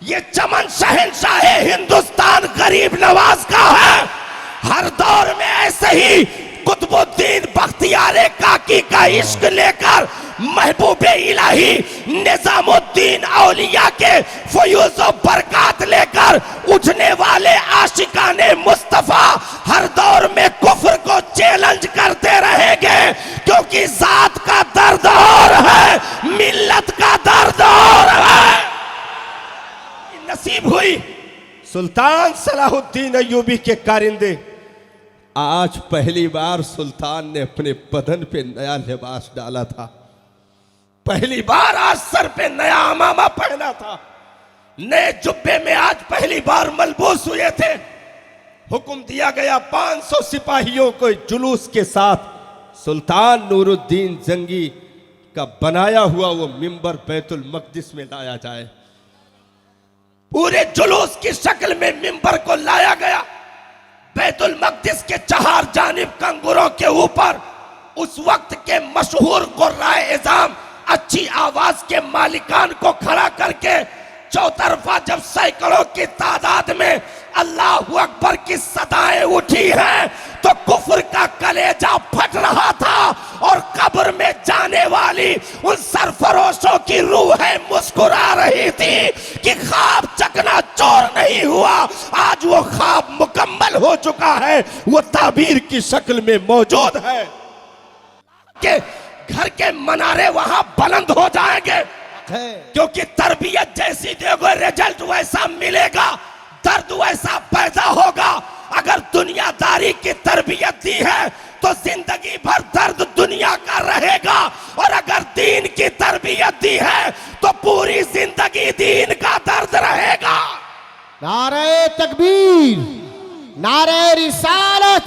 ये चमन शहंशाह हिंदुस्तान गरीब नवाज का है। हर दौर में ऐसे ही कुतुबुद्दीन बख्तियार काकी का इश्क लेकर महबूबे इलाही निजामुद्दीन औलिया के फयूज़ और बरकत लेकर उठने वाले आशिकाने मुस्तफा हर दौर में कुफ्र को चैलेंज करते रहेंगे, क्योंकि जात का दर्द और है, मिल्लत का दर्द और है। नसीब हुई सुल्तान सलाहुद्दीन अय्यूबी के कारिंदे। आज पहली बार सुल्तान ने अपने बदन पे नया लिबास डाला था, पहली बार आज सर पे नया अमामा पहना था, नए जुब्बे में आज पहली बार मलबूस हुए थे। हुक्म दिया गया 500 सिपाहियों को जुलूस के साथ सुल्तान नूरुद्दीन जंगी का बनाया हुआ वो मिंबर बैतुल मक़दिस में लाया जाए। पूरे जुलूस की शक्ल में मिंबर को लाया गया। बैतुल मक़दिस के 4 जानिब कंगुरों के ऊपर उस वक्त के मशहूर कुर्राए इज़ाम अच्छी आवाज के मालिकान को खड़ा करके चौतरफा जब सैकड़ों की तादाद में अल्लाहू अकबर की सदाएं उठी हैं तो कुफ्र का कलेजा फट रहा था और कब्र में जाने वाली उन सरफरोशों की रूहें मुस्कुरा रही थी कि ख्वाब चकनाचूर नहीं हुआ, आज वो ख्वाब मुकम्मल हो चुका है, वो ताबीर की शक्ल में मौजूद है कि घर के मनारे वहां बुलंद हो जाएंगे, क्योंकि तरबियत जैसी दोगे रिजल्ट वैसा मिलेगा, दर्द वैसा पैदा होगा। अगर दुनियादारी की तरबियत दी है तो जिंदगी भर दर्द दुनिया का रहेगा, और अगर दीन की तरबियत दी है तो पूरी जिंदगी दीन का दर्द रहेगा। नारे तकबीर, नारे रिसालत,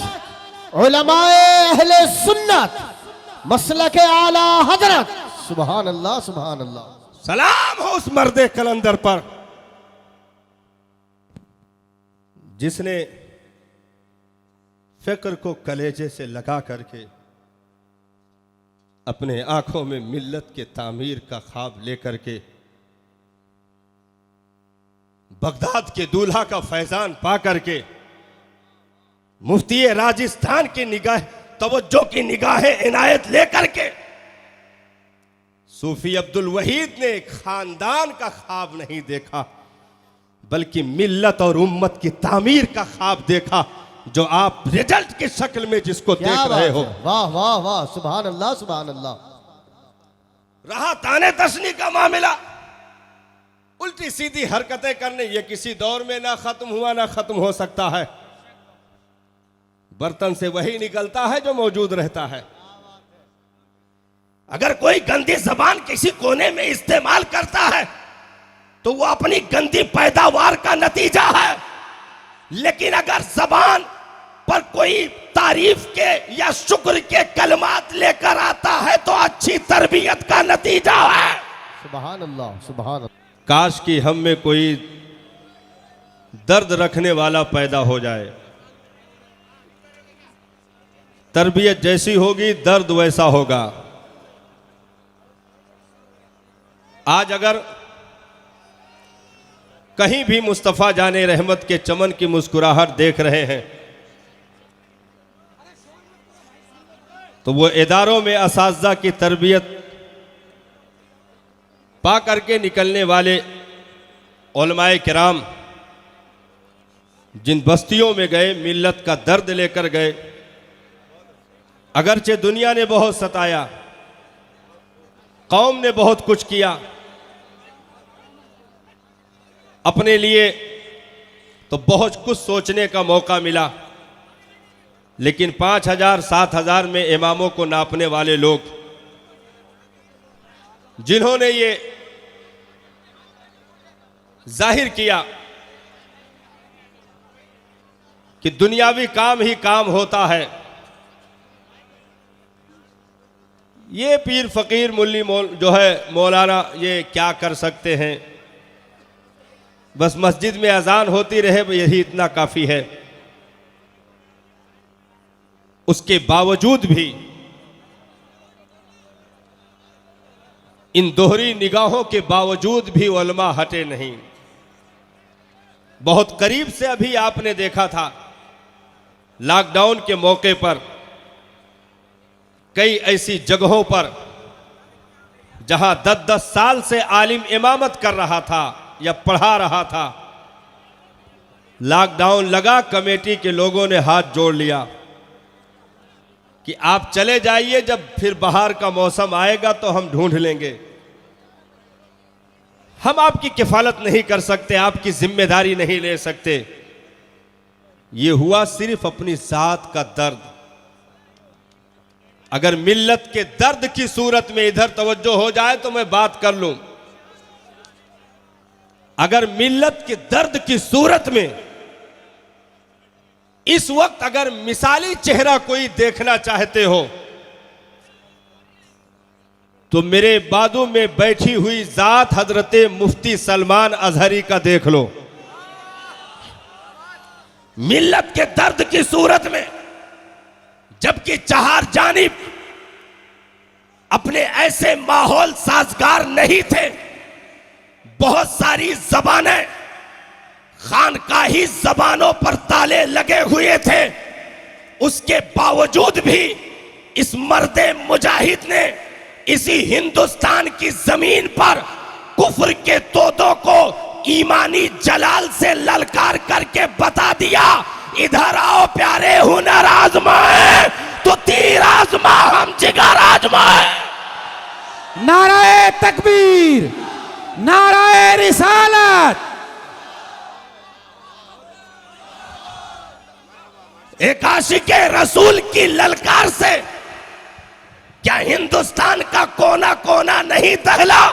उलमाए अहले सुन्नत, मसलक आला हजरत, सुभान अल्लाह सुभान अल्लाह। सलाम हो उस मर्दे कलंदर पर जिसने फिक्र को कलेजे से लगा करके अपने आंखों में मिल्लत के तामीर का ख्वाब लेकर के बगदाद के दूल्हा का फैजान पा करके मुफ्ती राजस्थान की निगाह तवज्जो की निगाहें इनायत लेकर के सूफी अब्दुल वहीद ने खानदान का ख्वाब नहीं देखा बल्कि मिल्लत और उम्मत की तामीर का ख्वाब देखा, जो आप रिजल्ट की शक्ल में जिसको देख रहे हो। वाह वाह वाह, सुभान अल्लाह सुभान अल्लाह। रहा ताने तशनी का मामला, उल्टी सीधी हरकतें करने, ये किसी दौर में ना खत्म हुआ ना खत्म हो सकता है। बर्तन से वही निकलता है जो मौजूद रहता है। अगर कोई गंदी जबान किसी कोने में इस्तेमाल करता है तो वो अपनी गंदी पैदावार का नतीजा है, लेकिन अगर जबान पर कोई तारीफ के या शुक्र के कलमात लेकर आता है तो अच्छी तरबियत का नतीजा है। सुभान अल्लाह सुभान अल्लाह। काश कि हम में कोई दर्द रखने वाला पैदा हो जाए। तरबियत जैसी होगी दर्द वैसा होगा। आज अगर कहीं भी मुस्तफ़ा जाने रहमत के चमन की मुस्कुराहट देख रहे हैं तो वो इदारों में असातिज़ा की तरबियत पा करके निकलने वाले उलमाए किराम जिन बस्तियों में गए, मिल्लत का दर्द लेकर गए, अगरचे दुनिया ने बहुत सताया, कौम ने बहुत कुछ किया, अपने लिए तो बहुत कुछ सोचने का मौका मिला, लेकिन 5000 7000 में इमामों को नापने वाले लोग जिन्होंने ये जाहिर किया कि दुनियावी काम ही काम होता है, ये पीर फकीर मुल्ली जो है मौलाना ये क्या कर सकते हैं, बस मस्जिद में अजान होती रहे यही इतना काफ़ी है। उसके बावजूद भी इन दोहरी निगाहों के बावजूद भी उलमा हटे नहीं। बहुत करीब से अभी आपने देखा था लॉकडाउन के मौके पर कई ऐसी जगहों पर जहां 10-10 साल से आलिम इमामत कर रहा था या पढ़ा रहा था, लॉकडाउन लगा, कमेटी के लोगों ने हाथ जोड़ लिया कि आप चले जाइए, जब फिर बाहर का मौसम आएगा तो हम ढूंढ लेंगे। हम आपकी किफालत नहीं कर सकते, आपकी जिम्मेदारी नहीं ले सकते। ये हुआ सिर्फ अपनी जात का दर्द। अगर मिल्लत के दर्द की सूरत में इधर तवज्जो हो जाए तो मैं बात कर लूं। अगर मिल्लत के दर्द की सूरत में इस वक्त अगर मिसाली चेहरा कोई देखना चाहते हो तो मेरे बाजू में बैठी हुई जात हजरत मुफ्ती सलमान अजहरी का देख लो। मिल्लत के दर्द की सूरत में जबकि चार जानिब अपने ऐसे माहौल साजगार नहीं थे, बहुत सारी जबानें खानकाही जबानों पर ताले लगे हुए थे, उसके बावजूद भी इस मर्दे मुजाहिद ने इसी हिंदुस्तान की जमीन पर कुफ्र के तोतों को ईमानी जलाल से ललकार करके बता दिया, इधर आओ प्यारे, हुनर आजमाए तो तीर आजमा, हम जिगर आजमाए। नाराए तकबीर, नाराए रिसालत। एक आशिके रसूल की ललकार से क्या हिंदुस्तान का कोना कोना नहीं दहला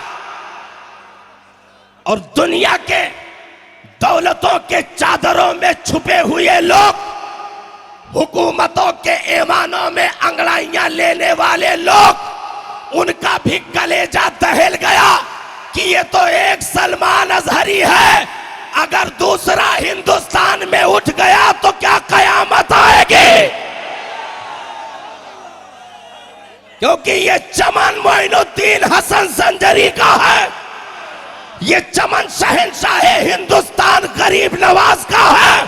और दुनिया के दौलतों के चादरों में छुपे हुए लोग, हुकूमतों के ऐवानों में अंगड़ाइयां लेने वाले लोग, उनका भी कलेजा दहल गया कि ये तो एक सलमान अजहरी है, अगर दूसरा हिंदुस्तान में उठ गया तो क्या कयामत आएगी। क्योंकि ये चमन मोइनुद्दीन हसन संजरी का है, ये चमन शहंशाह हिंदुस्तान गरीब नवाज का है।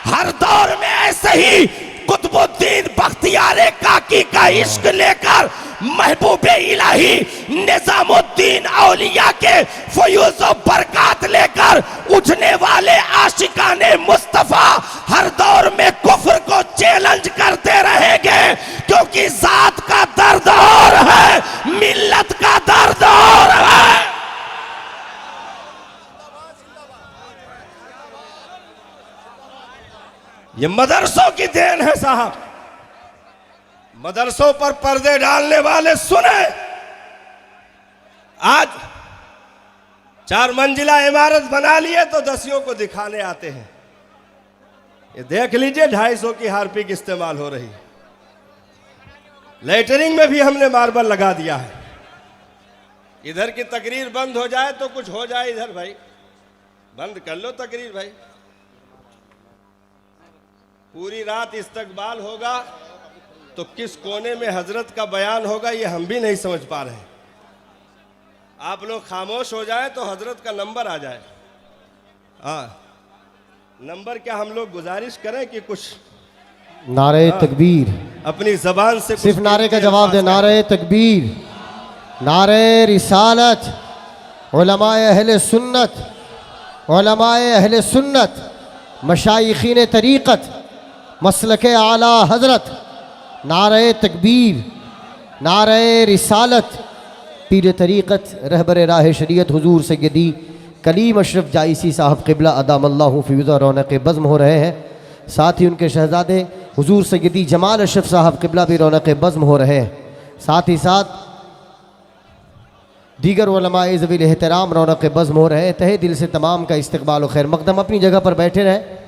हर दौर में ऐसे ही कुतुबुद्दीन बख्तियार काकी का इश्क लेकर महबूबे इलाही निजामुद्दीन औलिया के फयूज़ और बरकत लेकर उठने वाले आशिकाने मुस्तफा हर दौर में कुफ्र को चैलेंज करते रहेंगे, क्योंकि जात का दर्द और है, मिल्लत का दर्द और है। ये मदरसों की देन है साहब। मदरसों पर पर्दे डालने वाले सुने, आज 4 मंजिला इमारत बना लिए तो दसियों को दिखाने आते हैं। ये देख लीजिए 250 की हार्पिक इस्तेमाल हो रही है। लेटरिंग में भी हमने मार्बल लगा दिया है। इधर की तकरीर बंद हो जाए तो कुछ हो जाए, इधर भाई बंद कर लो तकरीर भाई। पूरी रात इस्तकबाल होगा तो किस कोने में हजरत का बयान होगा ये हम भी नहीं समझ पा रहे हैं। आप लोग खामोश हो जाए तो हजरत का नंबर आ जाए। हाँ, नंबर क्या हम लोग गुजारिश करें कि कुछ नारे तकबीर, अपनी जबान से सिर्फ नारे का जवाब दे। नारे तकबीर, नारे रिसालत, उलमाए अहले सुन्नत, उलमाए अहले सुन्नत, मशाइखीन तरीक़त, मसलके आला हजरत, नारे तकबीर, नारे रिसालत, पीर तरीक़त रहबर राह शरीयत हुजूर सैयदी कलीम अशरफ जाइसी साहब क़िबला अदामल्लाहु फ़िज़ा रौनक़ बज़्म हो रहे हैं। साथ ही उनके शहज़ादे हुजूर सैयदी जमाल अशरफ साहब क़िबला भी रौनक़ बज़्म हो रहे हैं। साथ ही साथ दीगर उलमाए ज़वील एहतराम रौनक़ बज़्म हो रहे हैं। तहे दिल से तमाम का इस्तक़बाल व खैर मक़दम। अपनी जगह पर बैठे रहें।